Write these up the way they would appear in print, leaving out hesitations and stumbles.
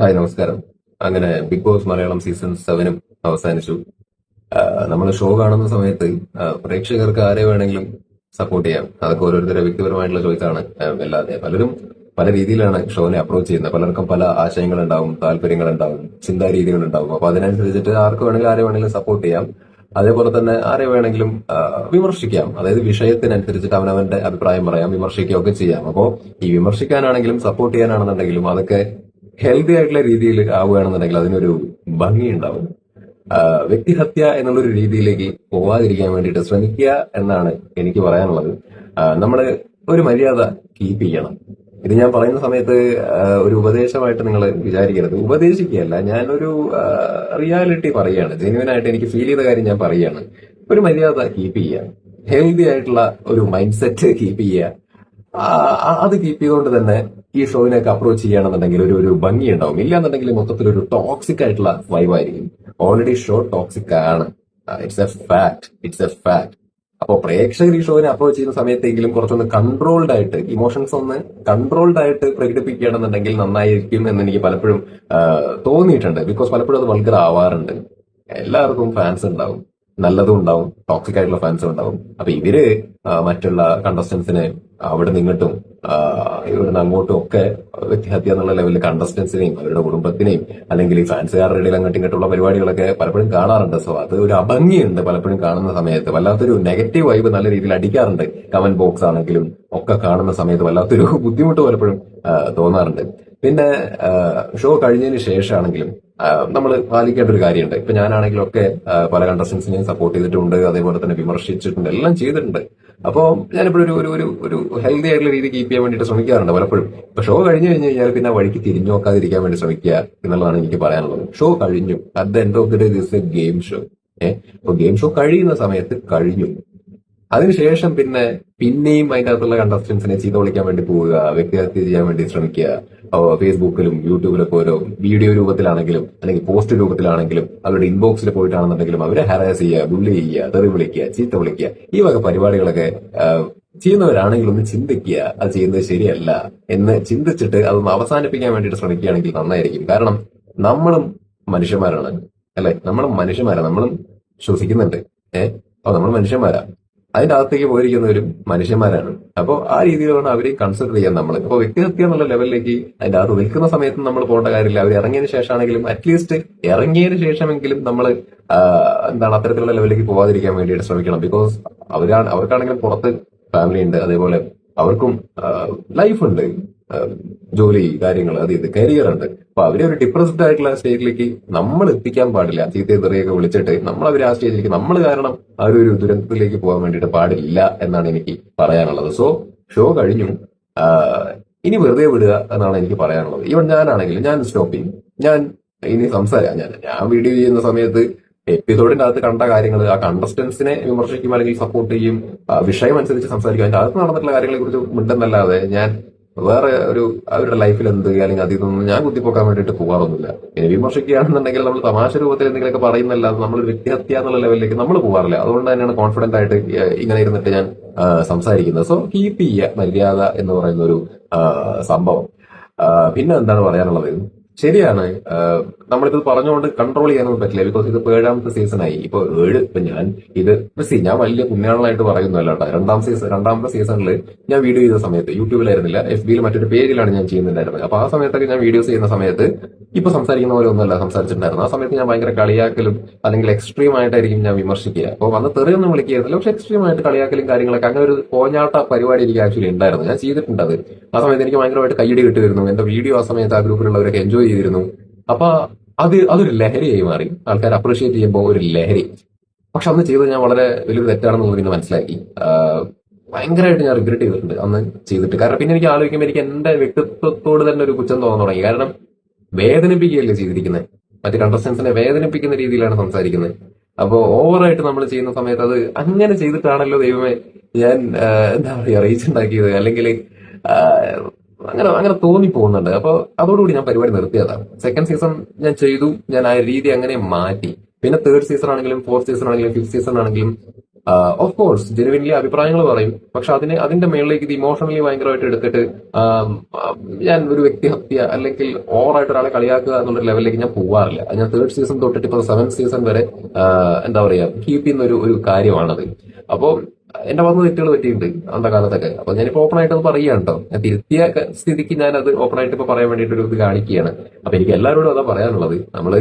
Hi നമസ്കാരം. അങ്ങനെ big boss Malayalam season 7 അവസാനിച്ചു. നമ്മൾ ഷോ കാണുന്ന സമയത്ത് പ്രേക്ഷകർക്ക് ആരെ വേണമെങ്കിലും സപ്പോർട്ട് ചെയ്യാം. അതൊക്കെ ഓരോരുത്തരുടെ വ്യക്തിപരമായിട്ടുള്ള ചോയ്സാണ്. അല്ലാതെ പലരും പല രീതിയിലാണ് ഷോനെ അപ്രോച്ച് ചെയ്യുന്നത്. പലർക്കും പല ആശയങ്ങളുണ്ടാവും, താല്പര്യങ്ങളുണ്ടാവും, ചിന്താ രീതികളുണ്ടാവും. അപ്പൊ അതിനനുസരിച്ചിട്ട് ആർക്ക് വേണമെങ്കിലും ആരെ വേണമെങ്കിലും സപ്പോർട്ട് ചെയ്യാം. അതേപോലെ തന്നെ ആരെ വേണമെങ്കിലും വിമർശിക്കാം. അതായത് വിഷയത്തിനനുസരിച്ചിട്ട് അവനവന്റെ അഭിപ്രായം പറയാം, വിമർശിക്കുകയൊക്കെ ചെയ്യാം. അപ്പോ ഈ വിമർശിക്കാനാണെങ്കിലും സപ്പോർട്ട് ചെയ്യാനാണെന്നുണ്ടെങ്കിലും അതൊക്കെ ഹെൽത്തി ആയിട്ടുള്ള രീതിയിൽ ആവുകയാണെന്നുണ്ടെങ്കിൽ അതിനൊരു ഭംഗിയുണ്ടാവും. വ്യക്തിഹത്യ എന്നുള്ളൊരു രീതിയിലേക്ക് പോവാതിരിക്കാൻ വേണ്ടിയിട്ട് ശ്രമിക്കുക എന്നാണ് എനിക്ക് പറയാനുള്ളത്. നമ്മൾ ഒരു മര്യാദ കീപ്പ് ചെയ്യണം. ഇത് ഞാൻ പറയുന്ന സമയത്ത് ഒരു ഉപദേശമായിട്ട് നിങ്ങൾ വിചാരിക്കരുത്. ഉപദേശിക്കുകയല്ല, ഞാനൊരു റിയാലിറ്റി പറയുകയാണ്. ജെന്യുവൻ ആയിട്ട് എനിക്ക് ഫീൽ ചെയ്ത കാര്യം ഞാൻ പറയുകയാണ്. ഒരു മര്യാദ കീപ്പ് ചെയ്യുക, ഹെൽത്തി ആയിട്ടുള്ള ഒരു മൈൻഡ് സെറ്റ് കീപ്പ് ചെയ്യുക. അത് കീപ്പ് ചെയ്തുകൊണ്ട് തന്നെ ഈ ഷോയിനൊക്കെ അപ്രോച്ച് ചെയ്യുകയാണെന്നുണ്ടെങ്കിൽ ഒരു ഭംഗി ഉണ്ടാവും. ഇല്ലാന്നുണ്ടെങ്കിൽ മൊത്തത്തിൽ ഒരു ടോക്സിക് ആയിട്ടുള്ള വൈബായിരിക്കും. ഓൾറെഡി ഷോ ടോക്സിക് ആണ്. It's A fact. അപ്പോൾ പ്രേക്ഷകർ ഈ ഷോയിനെ അപ്രോച്ച് ചെയ്യുന്ന സമയത്തെങ്കിലും കുറച്ചൊന്ന് കൺട്രോൾഡ് ആയിട്ട്, ഇമോഷൻസ് ഒന്ന് കൺട്രോൾഡ് ആയിട്ട് പ്രകടിപ്പിക്കുകയാണെന്നുണ്ടെങ്കിൽ നന്നായിരിക്കും എന്ന് എനിക്ക് പലപ്പോഴും തോന്നിയിട്ടുണ്ട്. ബിക്കോസ് പലപ്പോഴും അത് വൾഗർ ആവാറുണ്ട്. എല്ലാവർക്കും ഫാൻസ് ഉണ്ടാവും, നല്ലതും ഉണ്ടാവും, ടോക്സിക് ആയിട്ടുള്ള ഫാൻസും ഉണ്ടാവും. അപ്പൊ ഇവര് മറ്റുള്ള കണ്ടസ്റ്റൻസിനെ അവിടെ നിന്നിട്ടും ഇവിടുന്ന് അങ്ങോട്ടും ഒക്കെ വ്യക്തിഹത്യ എന്നുള്ള ലെവലിൽ കണ്ടസ്റ്റൻസിനെയും അവരുടെ കുടുംബത്തിനെയും അല്ലെങ്കിൽ ഈ ഫാൻസുകാരുടെ ഇടയിൽ അങ്ങോട്ടും ഇങ്ങോട്ടുള്ള പരിപാടികളൊക്കെ പലപ്പോഴും കാണാറുണ്ട്. സോ അത് ഒരു അഭംഗിയുണ്ട് പലപ്പോഴും കാണുന്ന സമയത്ത്. വല്ലാത്തൊരു നെഗറ്റീവ് വൈബ് നല്ല രീതിയിൽ അടിക്കാറുണ്ട്. കമന്റ് ബോക്സ് ആണെങ്കിലും ഒക്കെ കാണുന്ന സമയത്ത് വല്ലാത്തൊരു ബുദ്ധിമുട്ട് പലപ്പോഴും തോന്നാറുണ്ട്. പിന്നെ ഷോ കഴിഞ്ഞതിന് ശേഷമാണെങ്കിലും നമ്മൾ പാലിക്കേണ്ട ഒരു കാര്യമുണ്ട്. ഇപ്പൊ ഞാനാണെങ്കിലും ഒക്കെ പല കണ്ടസ്റ്റൻസിനെയും സപ്പോർട്ട് ചെയ്തിട്ടുണ്ട്, അതേപോലെ തന്നെ വിമർശിച്ചിട്ടുണ്ട്, എല്ലാം ചെയ്തിട്ടുണ്ട്. അപ്പോൾ ഞാനിപ്പോഴും ഒരു ഹെൽത്തി ആയിട്ടുള്ള രീതി കീപ്പ് ചെയ്യാൻ വേണ്ടിയിട്ട് ശ്രമിക്കാറുണ്ട് പലപ്പോഴും. ഇപ്പൊ ഷോ കഴിഞ്ഞു കഴിഞ്ഞാൽ പിന്നെ വഴിക്ക് തിരിഞ്ഞു നോക്കാതിരിക്കാൻ വേണ്ടി ശ്രമിക്കുക എന്നുള്ളതാണ് എനിക്ക് പറയാനുള്ളത്. ഷോ കഴിഞ്ഞു. At the end of the day this A game show. അപ്പൊ ഗെയിം ഷോ കഴിയുന്ന സമയത്ത് കഴിഞ്ഞു. അതിനുശേഷം പിന്നെയും അതിന്റെ അകത്തുള്ള കണ്ടസ്റ്റൻസിനെ ചീത്ത വിളിക്കാൻ വേണ്ടി പോവുക, വ്യക്തിഹത്യ ചെയ്യാൻ വേണ്ടി ശ്രമിക്കുക. ഫേസ്ബുക്കിലും യൂട്യൂബിലൊക്കെ ഓരോ വീഡിയോ രൂപത്തിലാണെങ്കിലും അല്ലെങ്കിൽ പോസ്റ്റ് രൂപത്തിലാണെങ്കിലും അവരുടെ ഇൻബോക്സിൽ പോയിട്ടാണെന്നുണ്ടെങ്കിലും അവരെ ഹരാസ് ചെയ്യുക, ബുള്ളി ചെയ്യുക, തെറി വിളിക്കുക, ചീത്ത വിളിക്കുക, ഈ വക പരിപാടികളൊക്കെ ചെയ്യുന്നവരാണെങ്കിൽ ഒന്ന് ചിന്തിക്കുക. അത് ചെയ്യുന്നത് ശരിയല്ല എന്ന് ചിന്തിച്ചിട്ട് അതൊന്ന് അവസാനിപ്പിക്കാൻ വേണ്ടിയിട്ട് ശ്രമിക്കുകയാണെങ്കിൽ നന്നായിരിക്കും. കാരണം നമ്മളും മനുഷ്യന്മാരാണ്, അല്ലെ? നമ്മളും മനുഷ്യന്മാരാണ്, നമ്മളും ശ്വസിക്കുന്നുണ്ട്. അപ്പൊ നമ്മൾ മനുഷ്യന്മാരാ, അതിന്റെ അകത്തേക്ക് പോയിരിക്കുന്നവരും മനുഷ്യന്മാരാണ്. അപ്പോൾ ആ രീതിയിൽ വേണം അവരെയും കൺസിഡർ ചെയ്യാൻ നമ്മൾ. ഇപ്പോൾ വ്യക്തിഹത്യ എന്നുള്ള ലെവലിലേക്ക് അതിന്റെ അകത്ത് നിൽക്കുന്ന സമയത്ത് നമ്മൾ പോകേണ്ട കാര്യമില്ല. അവർ ഇറങ്ങിയതിന് ശേഷമാണെങ്കിലും അറ്റ്ലീസ്റ്റ് ഇറങ്ങിയതിന് ശേഷമെങ്കിലും നമ്മൾ അത്തരത്തിലുള്ള ലെവലിലേക്ക് പോകാതിരിക്കാൻ വേണ്ടിയിട്ട് ശ്രമിക്കണം. ബിക്കോസ് അവർക്കാണെങ്കിലും പുറത്ത് ഫാമിലി ഉണ്ട്, അതേപോലെ അവർക്കും ലൈഫുണ്ട്, ജോലി കാര്യങ്ങൾ, അത് ഇത് കരിയർ ഉണ്ട്. അപ്പൊ അവരെ ഒരു ഡിപ്രസ്ഡ് ആയിട്ടുള്ള സ്റ്റേജിലേക്ക് നമ്മൾ എത്തിക്കാൻ പാടില്ല. ചീത്തയെ തെറിയൊക്കെ വിളിച്ചിട്ട് നമ്മൾ അവരെ ആ സ്റ്റേജിലേക്ക് നമ്മൾ കാരണം ആ ഒരു ദുരന്തത്തിലേക്ക് പോകാൻ വേണ്ടിയിട്ട് പാടില്ല എന്നാണ് എനിക്ക് പറയാനുള്ളത്. സോ ഷോ കഴിഞ്ഞു, ഇനി വെറുതെ വിടുക എന്നാണ് എനിക്ക് പറയാനുള്ളത്. ഈവൻ ഞാനാണെങ്കിലും ഞാൻ സ്റ്റോപ്പ് ചെയ്യും. ഞാൻ ഇനി ഞാൻ വീഡിയോ ചെയ്യുന്ന സമയത്ത് എപ്പിസോഡിന്റെ അകത്ത് കണ്ട കാര്യങ്ങൾ, ആ കണ്ടസ്റ്റൻസിനെ വിമർശിക്കും അല്ലെങ്കിൽ സപ്പോർട്ട് ചെയ്യും, വിഷയം അനുസരിച്ച് സംസാരിക്കും. അതിന്റെ അകത്ത് നടന്നിട്ടുള്ള കാര്യങ്ങളെ കുറിച്ച് മിണ്ടെന്നല്ലാതെ ഞാൻ വേറെ അവരുടെ ലൈഫിൽ എന്ത് അല്ലെങ്കിൽ അതിൽ ഞാൻ കുത്തിപ്പോക്കാൻ വേണ്ടിയിട്ട് പോകാറൊന്നുമില്ല. പിന്നെ വിമർശിക്കുകയാണെന്നുണ്ടെങ്കിൽ നമ്മൾ തമാശ രൂപത്തിൽ എന്തെങ്കിലുമൊക്കെ പറയുന്നല്ലാതെ നമ്മൾ വ്യക്തിഹത്യ എന്നുള്ള ലെവലിലേക്ക് നമ്മൾ പോകാറില്ല. അതുകൊണ്ട് തന്നെയാണ് കോൺഫിഡന്റ് ആയിട്ട് ഇങ്ങനെ ഇരുന്നിട്ട് ഞാൻ സംസാരിക്കുന്നത്. സോ കീപ്പ് ചെയ്യുക മര്യാദ എന്ന് പറയുന്ന ഒരു സംഭവം. പിന്നെ എന്താണ് പറയാനുള്ളത്? ശരിയാണ്, നമ്മളിത് പറഞ്ഞുകൊണ്ട് കൺട്രോൾ ചെയ്യാനൊന്നും പറ്റില്ല. ബിക്കോസ് ഇത് 7ാമത്തെ സീസണായി. ഇപ്പൊ ഞാൻ ഞാൻ വലിയ പുണ്യാളായിട്ട് പറയുന്നല്ല കേട്ടോ. രണ്ടാമത്തെ സീസണിൽ ഞാൻ വീഡിയോ ചെയ്ത സമയത്ത് യൂട്യൂബിലായിരുന്നില്ല, FBയിൽ മറ്റൊരു പേജിലാണ് ഞാൻ ചെയ്യുന്നുണ്ടായിരുന്നത്. അപ്പൊ ആ സമയത്തൊക്കെ ഞാൻ വീഡിയോസ് ചെയ്യുന്ന സമയത്ത് ഇപ്പൊ സംസാരിക്കുന്ന പോലെ ഒന്നുമല്ല സംസാരിച്ചിട്ടുണ്ടായിരുന്നു. ആ സമയത്ത് ഞാൻ ഭയങ്കര കളിയാക്കലും അല്ലെങ്കിൽ എക്സ്ട്രീം ആയിട്ടായിരിക്കും ഞാൻ വിമർശിക്കുക. അപ്പോൾ വന്ന് തെറിയൊന്നും വിളിക്കുകയായിരുന്നില്ല, പക്ഷെ എക്സ്ട്രീം ആയിട്ട് കളിയാക്കലും കാര്യങ്ങളൊക്കെ അങ്ങനെ ഒരു പോഞ്ഞാട്ട പരിപാടി എനിക്ക് ആക്ച്വലി ഉണ്ടായിരുന്നു. ഞാൻ ചെയ്തിട്ടുണ്ട് അത്. ആ സമയത്ത് എനിക്ക് ഭയങ്കരമായിട്ട് കൈയടി കിട്ടുമായിരുന്നു. എന്റെ വീഡിയോ ആ സമയത്ത് ആ ഗ്രൂപ്പിലുള്ളവരൊക്കെ എൻജോയ് ചെയ്തിരുന്നു. അപ്പൊ അതൊരു ലഹരിയായി മാറി. ആൾക്കാർ അപ്രീഷിയേറ്റ് ചെയ്യുമ്പോൾ ഒരു ലഹരി. പക്ഷെ അന്ന് ചെയ്തത് ഞാൻ വളരെ വലിയൊരു തെറ്റാണെന്ന് തോന്നി മനസ്സിലാക്കി. ഭയങ്കരമായിട്ട് ഞാൻ റിഗ്രറ്റ് ചെയ്തിട്ടുണ്ട് അന്ന് ചെയ്തിട്ട്. കാരണം പിന്നെ എനിക്ക് ആലോചിക്കുമ്പോൾ എനിക്ക് എന്റെ വ്യക്തിത്വത്തോട് തന്നെ ഒരു കുറ്റം തോന്നാൻ തുടങ്ങി. കാരണം വേദനിപ്പിക്കുകയല്ലേ ചെയ്തിരിക്കുന്നത്, മറ്റു കണ്ടസ്റ്റൻസിനെ വേദനിപ്പിക്കുന്ന രീതിയിലാണ് സംസാരിക്കുന്നത്. അപ്പോൾ ഓവറായിട്ട് നമ്മൾ ചെയ്യുന്ന സമയത്ത് അത് അങ്ങനെ ചെയ്തിട്ടാണല്ലോ ദൈവമേ ഞാൻ എന്താ പറയുക റീച്ച് ഉണ്ടാക്കിയത്, അല്ലെങ്കിൽ അങ്ങനെ തോന്നി പോകുന്നുണ്ട്. അപ്പൊ അതോടുകൂടി ഞാൻ പരിപാടി നിർത്തിയതാണ്. സെക്കൻഡ് സീസൺ ഞാൻ ചെയ്തു, ഞാൻ ആ രീതി അങ്ങനെ മാറ്റി. പിന്നെ 3rd സീസൺ ആണെങ്കിലും 4th സീസൺ ആണെങ്കിലും 5th സീസൺ ആണെങ്കിലും ഓഫ് കോഴ്സ് ജെനുവിൻലി അഭിപ്രായങ്ങൾ പറയും. പക്ഷെ അതിന്റെ മേളിലേക്ക് ഇത് ഇമോഷണലി ഭയങ്കരമായിട്ട് എടുത്തിട്ട് ആം, ഞാൻ ഒരു വ്യക്തിഹത്യ അല്ലെങ്കിൽ ഓവറായിട്ട് ഒരാളെ കളിയാക്കുക എന്നുള്ള ലെവലിലേക്ക് ഞാൻ പോവാറില്ല. അത് ഞാൻ തേർഡ് സീസൺ തൊട്ടിട്ട് ഇപ്പൊ 7th സീസൺ വരെ എന്താ പറയാ കീപ്പ് ചെയ്യുന്ന ഒരു കാര്യമാണത്. അപ്പോ എന്റെ ഭാഗത്ത് തെറ്റുകൾ പറ്റിയിട്ടുണ്ട് അന്നത്തെ കാലത്തൊക്കെ. അപ്പൊ ഞാനിപ്പോ ഓപ്പൺ ആയിട്ട് അത് പറയുകയാണ് കേട്ടോ. ഞാൻ തിരുത്തിയ സ്ഥിതിക്ക് ഞാൻ അത് ഓപ്പൺ ആയിട്ട് ഇപ്പൊ പറയാൻ വേണ്ടിയിട്ട് ഒരു ഇത് കാണിക്കുകയാണ്. അപ്പൊ എനിക്ക് എല്ലാവരോടും അതാ പറയാനുള്ളത്. നമ്മള്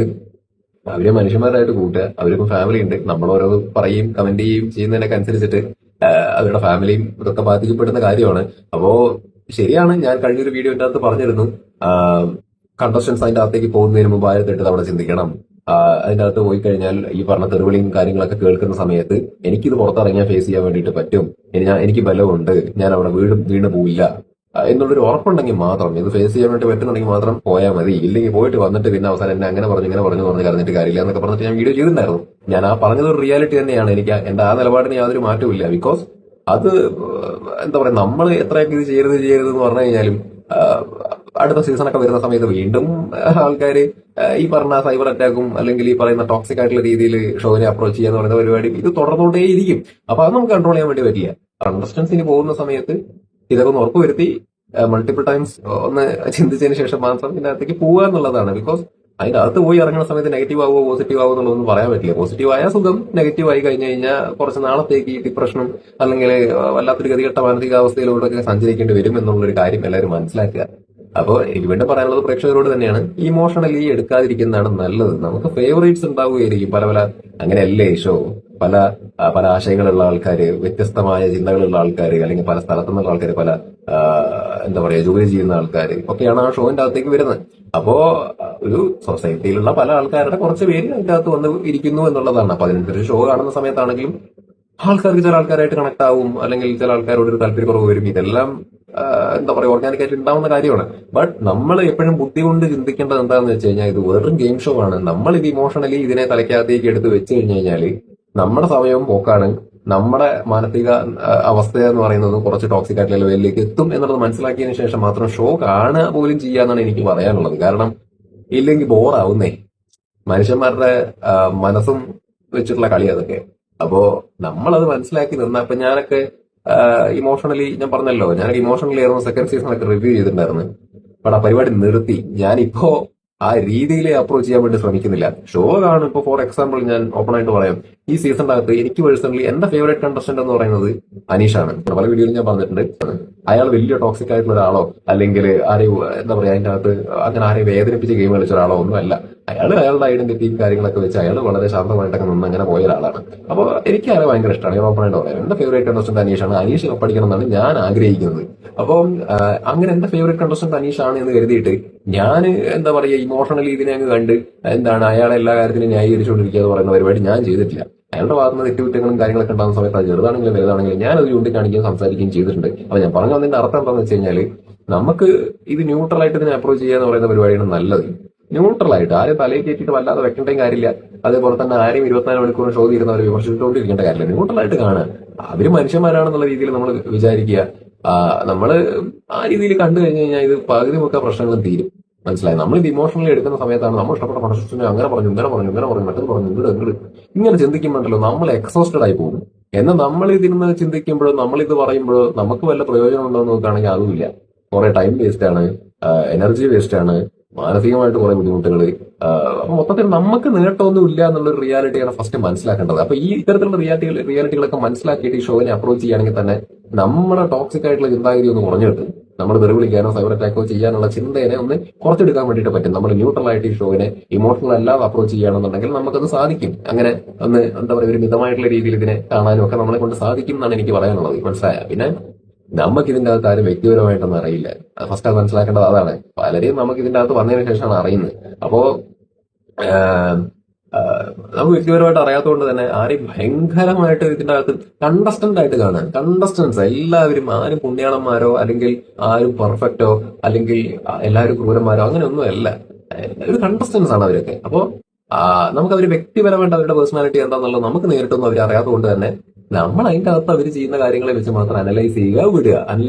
അവരെ മനുഷ്യന്മാരായിട്ട് കൂട്ടുക. അവർക്കും ഫാമിലി ഉണ്ട്. നമ്മൾ ഓരോ പറയും കമന്റ് ചെയ്യും ചെയ്യുന്നതിനൊക്കെ അനുസരിച്ചിട്ട് അവരുടെ ഫാമിലിയും ഇതൊക്കെ ബാധിക്കപ്പെടുന്ന കാര്യമാണ്. അപ്പോ ശരിയാണ്, ഞാൻ കഴിഞ്ഞൊരു വീഡിയോന്റെ അകത്ത് പറഞ്ഞിരുന്നു കണ്ടസ്റ്റൻസ് അതിന്റെ അകത്തേക്ക് പോകുന്നതിന് മുമ്പ് 1008 തവണ ചിന്തിക്കണം. അതിന്റെ അകത്ത് പോയി കഴിഞ്ഞാൽ ഈ പറഞ്ഞ തെറിവിളിയും കാര്യങ്ങളൊക്കെ കേൾക്കുന്ന സമയത്ത് എനിക്കിത് പുറത്തിറങ്ങിയാൽ ഫേസ് ചെയ്യാൻ വേണ്ടിയിട്ട് പറ്റും, എനിക്ക് ബലമുണ്ട്, ഞാൻ അവിടെ വീണ് പോയില്ല എന്നുള്ളൊരു ഉറപ്പുണ്ടെങ്കിൽ മാത്രം, ഇത് ഫേസ് ചെയ്യാൻ വേണ്ടി പറ്റുന്നുണ്ടെങ്കിൽ മാത്രം പോയാൽ മതി. ഇല്ലെങ്കിൽ പോയിട്ട് വന്നിട്ട് പിന്നെ അവസാനം എന്നെ അങ്ങനെ പറഞ്ഞ് കരഞ്ഞിട്ട് കാര്യമില്ല എന്നൊക്കെ പറഞ്ഞിട്ട് ഞാൻ വീഡിയോ ചെയ്തിട്ടുണ്ടായിരുന്നു. ഞാൻ ആ പറഞ്ഞത് ഒരു റിയാലിറ്റി തന്നെയാണ്. എനിക്ക് എന്റെ ആ നിലപാടിന് യാതൊരു മാറ്റവും. ബിക്കോസ് അത് എന്താ പറയാ, നമ്മൾ എത്രയൊക്കെ ഇത് ചെയ്യരുത് എന്ന് പറഞ്ഞു കഴിഞ്ഞാലും അടുത്ത സീസണൊക്കെ വരുന്ന സമയത്ത് വീണ്ടും ആൾക്കാർ ഈ പറഞ്ഞ സൈബർ അറ്റാക്കും അല്ലെങ്കിൽ ഈ പറയുന്ന ടോക്സിക് ആയിട്ടുള്ള രീതിയിൽ ഷോനെ അപ്രോച്ച് ചെയ്യാന്ന് പറയുന്ന പരിപാടി ഇത് തുടർന്നുകൊണ്ടേയിരിക്കും. അപ്പൊ അത് നമുക്ക് കൺട്രോൾ ചെയ്യാൻ വേണ്ടി പറ്റില്ല. കണ്ടസ്റ്റൻസിന് പോകുന്ന സമയത്ത് ഇതൊക്കെ ഒന്ന് ഉറപ്പുവരുത്തി മൾട്ടിപ്പിൾ ടൈംസ് ഒന്ന് ചിന്തിച്ചതിന് ശേഷം മാത്രം ഇതിനകത്തേക്ക് പോവുക എന്നുള്ളതാണ്. ബിക്കോസ് അതിന്റെ അകത്ത് പോയി ഇറങ്ങുന്ന സമയത്ത് നെഗറ്റീവ് ആവുമോ പോസിറ്റീവ് ആവുമോ എന്നുള്ളതൊന്നും പറയാൻ പറ്റില്ല. പോസിറ്റീവ് ആയ സുഖം, നെഗറ്റീവ് ആയി കഴിഞ്ഞു കഴിഞ്ഞാൽ കുറച്ച് നാളത്തേക്ക് ഡിപ്രഷനും അല്ലെങ്കിൽ വല്ലാത്തൊരു ഗതികെട്ട മാനസികാവസ്ഥയിലൂടെ സഞ്ചരിക്കേണ്ടി വരും എന്നുള്ളൊരു കാര്യം എല്ലാവരും മനസ്സിലാക്കുക. അപ്പോൾ എനിക്ക് വീണ്ടും പറയാനുള്ളത് പ്രേക്ഷകരോട് തന്നെയാണ്, ഇമോഷണലി എടുക്കാതിരിക്കുന്നതാണ് നല്ലത്. നമുക്ക് ഫേവറേറ്റ്സ് ഉണ്ടാവുകയായിരിക്കും പല അങ്ങനെയല്ലേ ഷോ. പല ആശയങ്ങളുള്ള ആൾക്കാര്, വ്യത്യസ്തമായ ചിന്തകളുള്ള ആൾക്കാര്, അല്ലെങ്കിൽ പല സ്ഥലത്തു നിന്നുള്ള ആൾക്കാര്, പല എന്താ പറയാ ജോലി ചെയ്യുന്ന ആൾക്കാര് ഒക്കെയാണ് ആ ഷോന്റെ അകത്തേക്ക് വരുന്നത്. അപ്പോ ഒരു സൊസൈറ്റിയിലുള്ള പല ആൾക്കാരുടെ കുറച്ച് പേര് അതിന്റെ അകത്ത് വന്ന് ഇരിക്കുന്നു എന്നുള്ളതാണ്. അപ്പൊ അതിനനുസരിച്ച് ഷോ കാണുന്ന സമയത്താണെങ്കിലും ആൾക്കാർക്ക് ചില ആൾക്കാരായിട്ട് കണക്ട് ആവും, അല്ലെങ്കിൽ ചില ആൾക്കാരോട് ഒരു താല്പര്യക്കുറവ് വരും. ഇതെല്ലാം എന്താ പറയാ ഓർഗാനിക് ഉണ്ടാവുന്ന കാര്യമാണ്. ബട്ട് നമ്മൾ എപ്പോഴും ബുദ്ധി കൊണ്ട് ചിന്തിക്കേണ്ടത് എന്താണെന്ന് വെച്ച് കഴിഞ്ഞാൽ ഇത് വെറും ഗെയിം ഷോ ആണ്. നമ്മൾ ഇത് ഇമോഷണലി ഇതിനെ തലയ്ക്കകത്തേക്ക് എടുത്ത് വെച്ച് കഴിഞ്ഞു കഴിഞ്ഞാൽ നമ്മുടെ സമയവും പോക്കാണ്. നമ്മുടെ മാനസിക അവസ്ഥ എന്ന് പറയുന്നത് കുറച്ച് ടോക്സിക് ആയിട്ടുള്ള ലെവലിലേക്ക് എത്തും എന്നുള്ളത് മനസ്സിലാക്കിയതിനു ശേഷം മാത്രം ഷോ കാണുക പോലും ചെയ്യാന്നാണ് എനിക്ക് പറയാനുള്ളത്. കാരണം ഇല്ലെങ്കിൽ ബോറാവുന്നേ. മനുഷ്യന്മാരുടെ മനസ്സും വെച്ചിട്ടുള്ള കളി അതൊക്കെ. അപ്പോ നമ്മളത് മനസ്സിലാക്കി നിന്ന ഇപ്പൊ ഞാനൊക്കെ ഇമോഷണലി, ഞാൻ പറഞ്ഞല്ലോ ഞാനൊക്കെ ഇമോഷണലി ആയിരുന്നു സെക്കൻഡ് സീസണൊക്കെ റിവ്യൂ ചെയ്തിട്ടുണ്ടായിരുന്നു. ബട്ട് ആ പരിപാടി നിർത്തി. ഞാനിപ്പോ ആ രീതിയിൽ അപ്രോച്ച് ചെയ്യാൻ വേണ്ടി ശ്രമിക്കുന്നില്ല. ഷോ കാണും. ഇപ്പൊ ഫോർ എക്സാമ്പിൾ ഞാൻ ഓപ്പൺ ആയിട്ട് പറയാം, ഈ സീസണിന്റെ അകത്ത് എനിക്ക് പേഴ്സണലി എന്റെ ഫേവറേറ്റ് കണ്ടസ്റ്റന്റ് എന്ന് പറയുന്നത് അനീഷാണ്. പല വീഡിയോയിലും ഞാൻ പറഞ്ഞിട്ടുണ്ട്, അയാൾ വലിയ ടോക്സിക് ആയിട്ടുള്ള ഒരാളോ അല്ലെങ്കിൽ ആരെയും എന്താ പറയാ അതിന്റെ അകത്ത് അങ്ങനെ ആരെയും വേദനിപ്പിച്ച് ഗെയിം കളിച്ച ഒരാളോ ഒന്നും അല്ല. അയാളുടെ ഐഡന്റിറ്റിയും കാര്യങ്ങളൊക്കെ വെച്ച് അയാൾ വളരെ ശാന്തമായിട്ടൊക്കെ നിന്ന് അങ്ങനെ പോയ ഒരാളാണ്. അപ്പോൾ എനിക്ക് അയാളെ ഭയങ്കര ഇഷ്ടമാണ്. ഞാൻ ഓപ്പൺ ആയിട്ട് പറയാം, എന്റെ ഫേവറേറ്റ് കണ്ടസ്റ്റന്റ് അനീഷാണ്. അനീഷ് പഠിക്കണം എന്നാണ് ഞാൻ ആഗ്രഹിക്കുന്നത്. അപ്പം അങ്ങനെ എന്റെ ഫേവറേറ്റ് കണ്ടസ്റ്റന്റ് അനീഷാണ് എന്ന് കരുതിയിട്ട് ഞാൻ എന്താ പറയാ ഇമോഷണലി ഇതിനെ അങ്ങ് കണ്ട് എന്താണ് അയാളെ എല്ലാ കാര്യത്തിനും ന്യായീകരിച്ചുകൊണ്ടിരിക്കുക എന്ന് പറയുന്ന പരിപാടി ഞാൻ ചെയ്തിട്ടില്ല. അയാളുടെ ഭാഗത്തുനിന്ന് തെറ്റുകുറ്റങ്ങളും കാര്യങ്ങളൊക്കെ ഉണ്ടാകുന്ന സമയത്ത് അത് ചെറുതാണെങ്കിലും വലുതാണെങ്കിലും ഞാൻ അത് ചൂണ്ടിക്കാണിക്കുകയും സംസാരിക്കുകയും ചെയ്തിട്ടുണ്ട്. അപ്പൊ ഞാൻ പറഞ്ഞു വന്നതിന്റെ അർത്ഥം എന്താണെന്ന് വെച്ച് കഴിഞ്ഞാൽ നമുക്ക് ഇത് ന്യൂട്രലായിട്ട് ഇതിനെ അപ്രോച്ച് ചെയ്യുക എന്ന് പറയുന്ന പരിപാടിയാണ് നല്ലത്. ന്യൂട്രലായിട്ട് ആരെയും തലയിൽ കയറ്റിയിട്ട് വല്ലാതെ വെക്കേണ്ടയും കാര്യമില്ല. അതേപോലെ തന്നെ ആരെയും 24 മണിക്കൂർ ഷോ തീരുന്നവരെ വിമർശിച്ചുകൊണ്ടിരിക്കേണ്ട കാര്യമില്ല. ന്യൂട്രലായിട്ട് കാണുക. അവര് മനുഷ്യന്മാരാണെന്നുള്ള രീതിയിൽ നമ്മൾ വിചാരിക്കുക. നമ്മള് ആ രീതിയിൽ കണ്ടു കഴിഞ്ഞു കഴിഞ്ഞാൽ ഇത് പകുതി മുക്ക പ്രശ്നങ്ങളും തീരും. മനസ്സിലായി? നമ്മളിത് ഇമോഷണലി എടുക്കുന്ന സമയത്താണ് നമ്മൾ ഇഷ്ടപ്പെട്ട മനുഷ്യനെ അങ്ങനെ പറഞ്ഞു മറ്റത് പറഞ്ഞു ഇങ്ങനെ ചിന്തിക്കുമ്പോഴല്ലോ നമ്മൾ എക്സോസ്റ്റഡ് ആയി പോകും. എന്നാൽ നമ്മൾ ഇതിരുന്ന് ചിന്തിക്കുമ്പോഴോ നമ്മളിത് പറയുമ്പോഴോ നമുക്ക് വല്ല പ്രയോജനം ഉണ്ടോ എന്ന് നോക്കുകയാണെങ്കിൽ അതുമില്ല. കുറെ ടൈം വേസ്റ്റ് ആണ്, എനർജി വേസ്റ്റ് ആണ്, മാനസികമായിട്ട് കുറെ ബുദ്ധിമുട്ടുകൾ. അപ്പൊ മൊത്തത്തിൽ നമുക്ക് നേട്ടമൊന്നും ഇല്ല എന്നുള്ളൊരു റിയാലിറ്റിയാണ് ഫസ്റ്റ് മനസ്സിലാക്കേണ്ടത്. അപ്പൊ ഈ ഇത്തരത്തിലുള്ള റിയാലിറ്റികളൊക്കെ മനസ്സിലാക്കിയിട്ട് ഈ ഷോനെ അപ്രോച്ച് ചെയ്യുകയാണെങ്കിൽ തന്നെ നമ്മുടെ ടോക്സിക് ആയിട്ടുള്ള ചിന്താഗതി ഒന്ന് കുറഞ്ഞു കിട്ടും. നമ്മൾ തെറി വിളിക്കാനോ സൈബർ അറ്റാക്കോ ചെയ്യാനുള്ള ചിന്തയെ ഒന്ന് കുറച്ചെടുക്കാൻ വേണ്ടിയിട്ട് പറ്റും. നമ്മൾ ന്യൂട്രൽ ആയിട്ട് ഈ ഷോവിനെ ഇമോഷണൽ അല്ലാതെ അപ്രോച്ച് ചെയ്യുകയാണെന്നുണ്ടെങ്കിൽ നമുക്കത് സാധിക്കും. അങ്ങനെ ഒന്ന് എന്താ പറയുക ഒരു മിതമായിട്ടുള്ള രീതിയിൽ ഇതിനെ കാണാനും ഒക്കെ നമ്മളെ കൊണ്ട് സാധിക്കും എന്നാണ് എനിക്ക് പറയാനുള്ളത്. മനസ്സിലായ? പിന്നെ നമുക്ക് ഇതിന്റെ അകത്ത് ആരും വ്യക്തിപരമായിട്ടൊന്നും അറിയില്ല. ഫസ്റ്റ് അത് മനസ്സിലാക്കേണ്ടത് അതാണ്. പലരെയും നമുക്ക് ഇതിന്റെ അകത്ത് വന്നതിന് ശേഷമാണ് അറിയുന്നത്. അപ്പോ നമുക്ക് വ്യക്തിപരമായിട്ട് അറിയാത്തതുകൊണ്ട് തന്നെ ആരെയും ഭയങ്കരമായിട്ട് ഇതിന്റെ അകത്ത് കണ്ടസ്റ്റന്റ് ആയിട്ട് കാണാൻ, കണ്ടസ്റ്റൻസ് എല്ലാവരും ആരും പുണ്യാളന്മാരോ അല്ലെങ്കിൽ ആരും പെർഫെക്റ്റോ അല്ലെങ്കിൽ എല്ലാവരും ക്രൂരന്മാരോ അങ്ങനെയൊന്നും അല്ല. ഒരു കണ്ടസ്റ്റൻസ് ആണ് അവരൊക്കെ. അപ്പോ നമുക്ക് അവർ വ്യക്തിപരമായിട്ട് അവരുടെ പേഴ്സണാലിറ്റി എന്താണെന്നുള്ളത് നമുക്ക് നേരിട്ടൊന്നും അവർ അറിയാത്തതുകൊണ്ട് തന്നെ നമ്മൾ അതിന്റെ അകത്ത് അവർ ചെയ്യുന്ന കാര്യങ്ങളെ വെച്ച് മാത്രം അനലൈസ് ചെയ്യുക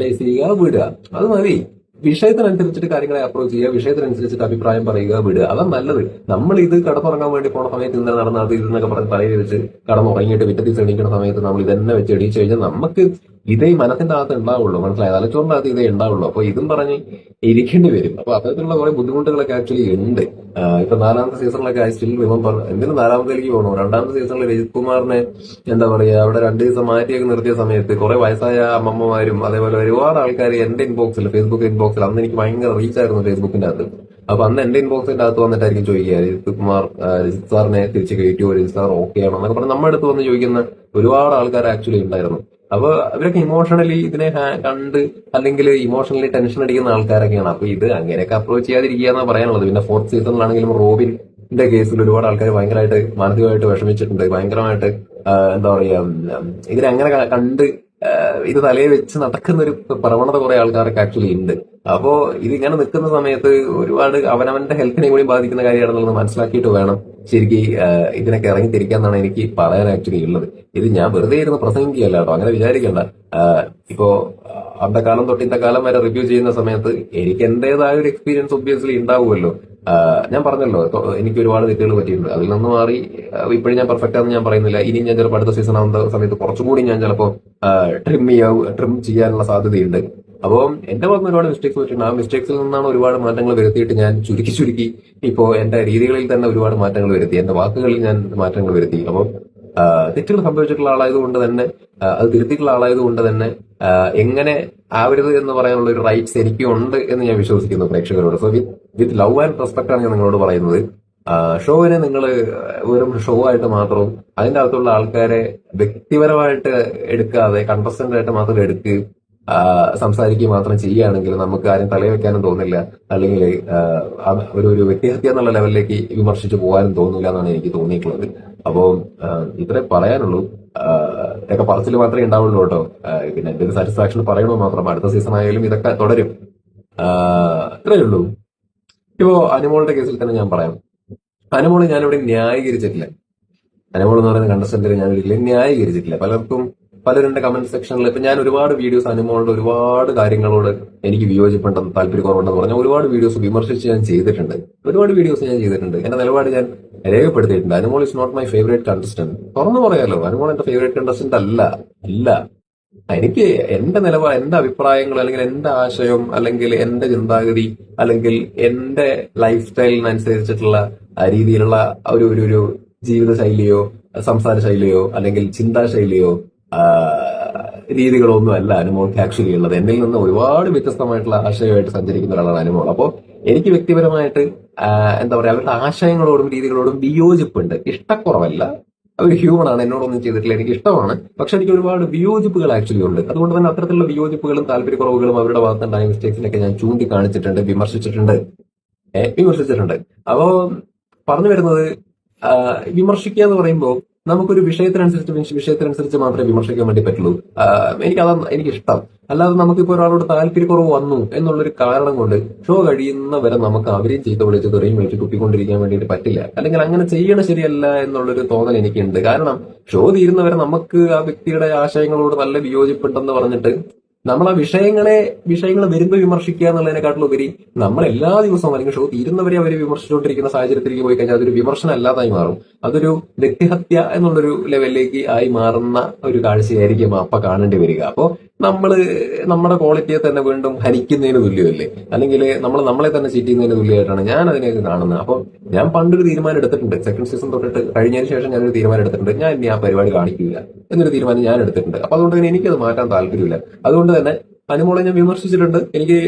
വിടുക അത് മതി. വിഷയത്തിനനുസരിച്ചിട്ട് കാര്യങ്ങളെ അപ്രോച്ച് ചെയ്യുക, വിഷയത്തിനനുസരിച്ചിട്ട് അഭിപ്രായം പറയുക, വിടുക. അതാണ് നല്ലത്. നമ്മൾ ഇത് കടന്നുറങ്ങാൻ വേണ്ടി പോണ സമയത്ത് ഇന്നലെ നടന്ന അത് ഇതെന്നൊക്കെ പറഞ്ഞ് തലയിൽ വെച്ച് കടന്നുറങ്ങിയിട്ട് പിറ്റേ ദിവസം എണീക്കുന്ന സമയത്ത് നമ്മൾ ഇതന്നെ വെച്ച് എണീച്ച് കഴിഞ്ഞാൽ നമുക്ക് ഇതേ മനസ്സിന്റെ അകത്ത് ഉണ്ടാവുള്ളൂ, മനസ്സിലായത് തലച്ചോറിന്റെ അകത്ത് ഇതേ ഉണ്ടാവുള്ളൂ. അപ്പൊ ഇതും പറഞ്ഞ് ഇരിക്കേണ്ടി വരും. അപ്പൊ അത്തരത്തിലുള്ള കുറെ ബുദ്ധിമുട്ടുകളൊക്കെ ആക്ച്വലി ഉണ്ട്. ഇപ്പൊ 4ാമത്തെ സീസണിലൊക്കെ ഐ സ്റ്റിൽ റിമെമ്പർ, എന്തിനും 4ാമത്തേക്ക് പോകണു. 2ാമത്തെ സീസണിൽ രജിത് കുമാറിനെ എന്താ പറയാ അവിടെ 2 ദിവസം മാറ്റിയൊക്കെ നിർത്തിയ സമയത്ത് കുറെ വയസ്സായ അമ്മമ്മമാരും അതേപോലെ ഒരുപാട് ആൾക്കാർ എന്റെ ഇൻബോക്സിൽ, ഫേസ്ബുക്ക് ഇൻബോക്സിൽ, അന്ന് എനിക്ക് ഭയങ്കര റീച്ച് ആയിരുന്നു ഫേസ്ബുക്കിന്റെ അകത്ത്. അപ്പൊ അന്ന് എന്റെ ഇൻബോക്സിന്റെ അകത്ത് വന്നിട്ടായിരിക്കും ചോദിക്കുക രജിത് കുമാർ, രജിത് സാറിനെ തിരിച്ച് കയറ്റുമോ, രജിത് സാർ ഓക്കെ ആണോ എന്നൊക്കെ പറഞ്ഞ് നമ്മുടെ അടുത്ത് വന്ന് ചോദിക്കുന്ന ഒരുപാട് ആൾക്കാർ ആക്ച്വലി ഉണ്ടായിരുന്നു. അപ്പൊ അവരൊക്കെ ഇമോഷണലി ഇതിനെ കണ്ട് അല്ലെങ്കിൽ ഇമോഷണലി ടെൻഷൻ അടിക്കുന്ന ആൾക്കാരൊക്കെയാണ്. അപ്പൊ ഇത് അങ്ങനെയൊക്കെ അപ്രോച്ച് ചെയ്യാതിരിക്കുക എന്നാ പറയാനുള്ളത്. പിന്നെ 4th സീസണിലാണെങ്കിലും റോബിന്റെ കേസിൽ ഒരുപാട് ആൾക്കാർ ഭയങ്കരമായിട്ട് മാനസികമായിട്ട് വിഷമിച്ചിട്ടുണ്ട്. ഭയങ്കരമായിട്ട് എന്താ പറയാ ഇതിനങ്ങനെ കണ്ട് ഇത് തലയിൽ വെച്ച് നടക്കുന്ന ഒരു പ്രവണത കുറെ ആൾക്കാരൊക്കെ ആക്ച്വലി ഉണ്ട്. അപ്പോ ഇതിങ്ങനെ നിൽക്കുന്ന സമയത്ത് ഒരുപാട് അവനവന്റെ ഹെൽത്തിനെ കൂടി ബാധിക്കുന്ന കാര്യമാണെന്നുള്ളത് മനസ്സിലാക്കിയിട്ട് വേണം ശരിക്കും ഇതിനൊക്കെ ഇറങ്ങി തിരിക്കാന്നാണ് എനിക്ക് പറയാൻ ആക്ച്വലി ഉള്ളത്. ഇത് ഞാൻ വെറുതെ ഇരുന്ന് പ്രസംഗിക്കുകയല്ല കേട്ടോ, അങ്ങനെ വിചാരിക്കണ്ട. ഇപ്പോ അന്ത കാലം തൊട്ട് ഇന്ന കാലം വരെ റിവ്യൂ ചെയ്യുന്ന സമയത്ത് എനിക്ക് എന്റേതായ ഒരു എക്സ്പീരിയൻസ് ഒബ്വിയസ്ലി ഉണ്ടാവുമല്ലോ. ഞാൻ പറഞ്ഞല്ലോ എനിക്ക് ഒരുപാട് തെറ്റുകൾ പറ്റിയിട്ടുണ്ട്. അതിൽ നിന്ന് മാറി ഇപ്പോഴും ഞാൻ പെർഫെക്റ്റ് ആണെന്ന് ഞാൻ പറയുന്നില്ല. ഇനി ഞാൻ ചിലപ്പോൾ അടുത്ത സീസൺ ആവുന്ന സമയത്ത് കുറച്ചുകൂടി ഞാൻ ചിലപ്പോൾ ട്രിം ചെയ്യാനുള്ള സാധ്യതയുണ്ട്. അപ്പോൾ എന്റെ ഭാഗത്ത് ഒരുപാട് മിസ്റ്റേക്സ് പറ്റിയിട്ടുണ്ട്. ആ മിസ്റ്റേക്സിൽ നിന്നാണ് ഒരുപാട് മാറ്റങ്ങൾ വരുത്തിയിട്ട് ഞാൻ ചുരുക്കി ഇപ്പോൾ എന്റെ രീതികളിൽ തന്നെ ഒരുപാട് മാറ്റങ്ങൾ വരുത്തി, എന്റെ വാക്കുകളിൽ ഞാൻ മാറ്റങ്ങൾ വരുത്തി. അപ്പോൾ തെറ്റുകൾ സംഭവിച്ചിട്ടുള്ള ആളായതുകൊണ്ട് തന്നെ, അത് തിരുത്തിയിട്ടുള്ള ആളായതുകൊണ്ട് തന്നെ എങ്ങനെ ആവരുത് എന്ന് പറയാനുള്ള ഒരു റൈറ്റ്സ് എനിക്കും ഉണ്ട് എന്ന് ഞാൻ വിശ്വസിക്കുന്നു പ്രേക്ഷകരോട്. So with love and respect ആണ് ഞാൻ നിങ്ങളോട് പറയുന്നത്. ഷോവിനെ നിങ്ങൾ വെറും ഷോ ആയിട്ട് മാത്രവും അതിന്റെ അകത്തുള്ള ആൾക്കാരെ വ്യക്തിപരമായിട്ട് എടുക്കാതെ കണ്ടസ്റ്റന്റ് ആയിട്ട് മാത്രം എടുക്കുക, സംസാരിക്കുക മാത്രം ചെയ്യുകയാണെങ്കിൽ നമുക്ക് ആരും തലവെക്കാനും തോന്നില്ല, അല്ലെങ്കിൽ ഒരു വ്യക്തിഹത്യ എന്നുള്ള ലെവലിലേക്ക് വിമർശിച്ചു പോകാനും തോന്നില്ല എന്നാണ് എനിക്ക് തോന്നിയിട്ടുള്ളത്. അപ്പോൾ ഇത്രേ പറയാനുള്ളൂ. ഇതൊക്കെ പറച്ചിൽ മാത്രമേ ഉണ്ടാവുള്ളൂ കേട്ടോ. പിന്നെ എന്റെ ഒരു സാറ്റിസ്ഫാക്ഷൻ പറയണോ മാത്രം. അടുത്ത സീസൺ ആയാലും ഇതൊക്കെ തുടരും. ഇത്രയേ ഉള്ളൂ. ഇപ്പോ അനിമോളുടെ കേസിൽ തന്നെ ഞാൻ പറയാം. അനിമോള് ഞാനിവിടെ ന്യായീകരിച്ചിട്ടില്ല. അനിമോൾ എന്ന് പറയുന്ന കണ്ടസ്റ്റന്റിനെ ഞാൻ ഒരിക്കലും ന്യായീകരിച്ചിട്ടില്ല. പലരും കമന്റ് സെക്ഷനിൽ ഇപ്പൊ ഞാൻ ഒരുപാട് വീഡിയോസ് അനിമോളുടെ ഒരുപാട് കാര്യങ്ങളോട് എനിക്ക് വിയോജിപ്പുണ്ടെന്ന് താല്പര്യക്കുറവുണ്ടെന്ന് പറഞ്ഞാൽ ഒരുപാട് വീഡിയോസ് വിമർശിച്ച് ഞാൻ ചെയ്തിട്ടുണ്ട്. എന്റെ നിലപാട് ഞാൻ രേഖപ്പെടുത്തിയിട്ടുണ്ട്. Animol is not my favourite contestant. തുറന്നു പറയാലോ, അനിമോൾ എന്റെ ഫേവറേറ്റ് കണ്ടസ്റ്റന്റ് അല്ല. എനിക്ക് എന്റെ എന്റെ അഭിപ്രായങ്ങൾ അല്ലെങ്കിൽ എന്റെ ആശയം അല്ലെങ്കിൽ എന്റെ ചിന്താഗതി അല്ലെങ്കിൽ എന്റെ ലൈഫ് സ്റ്റൈലിനനുസരിച്ചിട്ടുള്ള രീതിയിലുള്ള ഒരു ജീവിത ശൈലിയോ സംസാര ശൈലിയോ അല്ലെങ്കിൽ ചിന്താശൈലിയോ രീതികളൊന്നും അല്ല അനുമോൾക്ക് ആക്ച്വലി ഉള്ളത്. എന്നിൽ നിന്ന് ഒരുപാട് വ്യത്യസ്തമായിട്ടുള്ള ആശയമായിട്ട് സഞ്ചരിക്കുന്ന ഒരാളാണ് അനുമോൾ. അപ്പോൾ എനിക്ക് വ്യക്തിപരമായിട്ട് എന്താ പറയാ അവരുടെ ആശയങ്ങളോടും രീതികളോടും വിയോജിപ്പുണ്ട്. ഇഷ്ടക്കുറവല്ല, അവർ ഹ്യൂമൺ ആണ്, എന്നോടൊന്നും ചെയ്തിട്ടില്ല, എനിക്ക് ഇഷ്ടമാണ്. പക്ഷെ എനിക്ക് ഒരുപാട് വിയോജിപ്പുകൾ ആക്ച്വലി ഉണ്ട്. അതുകൊണ്ട് തന്നെ അത്തരത്തിലുള്ള വിയോജിപ്പുകളും താല്പര്യക്കുറവുകളും അവരുടെ ഭാഗത്തുണ്ടായ മിസ്റ്റേക്സിനൊക്കെ ഞാൻ ചൂണ്ടിക്കാണിച്ചിട്ടുണ്ട്, വിമർശിച്ചിട്ടുണ്ട്. അപ്പോ പറഞ്ഞു വരുന്നത് വിമർശിക്കുക എന്ന് പറയുമ്പോൾ നമുക്കൊരു വിഷയത്തിനനുസരിച്ച് മാത്രമേ വിമർശിക്കാൻ വേണ്ടി പറ്റുള്ളൂ. എനിക്ക് ഇഷ്ടം. അല്ലാതെ നമുക്കിപ്പോ ഒരാളോട് താല്പര്യക്കുറവ് വന്നു എന്നുള്ളൊരു കാരണം കൊണ്ട് ഷോ കഴിയുന്നവരെ നമുക്ക് അവരെയും ചീത്ത വിളിച്ച് തെറിയും വിളിച്ച് കുപ്പിക്കൊണ്ടിരിക്കാൻ വേണ്ടിയിട്ട് പറ്റില്ല. അല്ലെങ്കിൽ അങ്ങനെ ചെയ്യണ ശരിയല്ല എന്നുള്ളൊരു തോന്നൽ എനിക്കുണ്ട്. കാരണം ഷോ തീരുന്നവരെ നമുക്ക് ആ വ്യക്തിയുടെ ആശയങ്ങളോട് നല്ല വിയോജിപ്പുണ്ടെന്ന് പറഞ്ഞിട്ട് നമ്മൾ ആ വിഷയങ്ങളെ വരുമ്പോൾ വിമർശിക്കുക എന്നുള്ളതിനെക്കാട്ടിലുപരി നമ്മൾ എല്ലാ ദിവസവും അല്ലെങ്കിൽ ഷോ തീരുന്നവരെ അവർ വിമർശിച്ചുകൊണ്ടിരിക്കുന്ന സാഹചര്യത്തിലേക്ക് പോയി കഴിഞ്ഞാൽ അതൊരു വിമർശനം അല്ലാതായി മാറും. അതൊരു വ്യക്തിഹത്യ എന്നുള്ളൊരു ലെവലിലേക്ക് ആയി മാറുന്ന ഒരു കാഴ്ചയായിരിക്കും അപ്പൊ കാണേണ്ടി വരിക. അപ്പോ നമ്മുടെ ക്വാളിറ്റിയെ തന്നെ വീണ്ടും ഹനിക്കുന്നതിന് തുല്യമല്ലേ, അല്ലെങ്കിൽ നമ്മളെ തന്നെ ചീറ്റ് ചെയ്യുന്നതിന് തുല്യമായിട്ടാണ് ഞാൻ അതിനെയൊക്കെ കാണുന്നത്. അപ്പോൾ ഞാൻ പണ്ടൊരു തീരുമാനം എടുത്തിട്ടുണ്ട്. സെക്കൻഡ് സീസൺ തൊട്ടിട്ട് കഴിഞ്ഞതിന് ശേഷം ഞാനൊരു തീരുമാനം എടുത്തിട്ടുണ്ട്. ഞാൻ ഇനി ആ പരിപാടി കാണിക്കില്ല എന്നൊരു തീരുമാനം ഞാൻ എടുത്തിട്ടുണ്ട്. അപ്പൊ അതുകൊണ്ട് തന്നെ എനിക്കത് മാറ്റാൻ താല്പര്യമില്ല. അതുകൊണ്ട് തന്നെ അനുമോളെ ഞാൻ വിമർശിച്ചിട്ടുണ്ട്. എനിക്ക്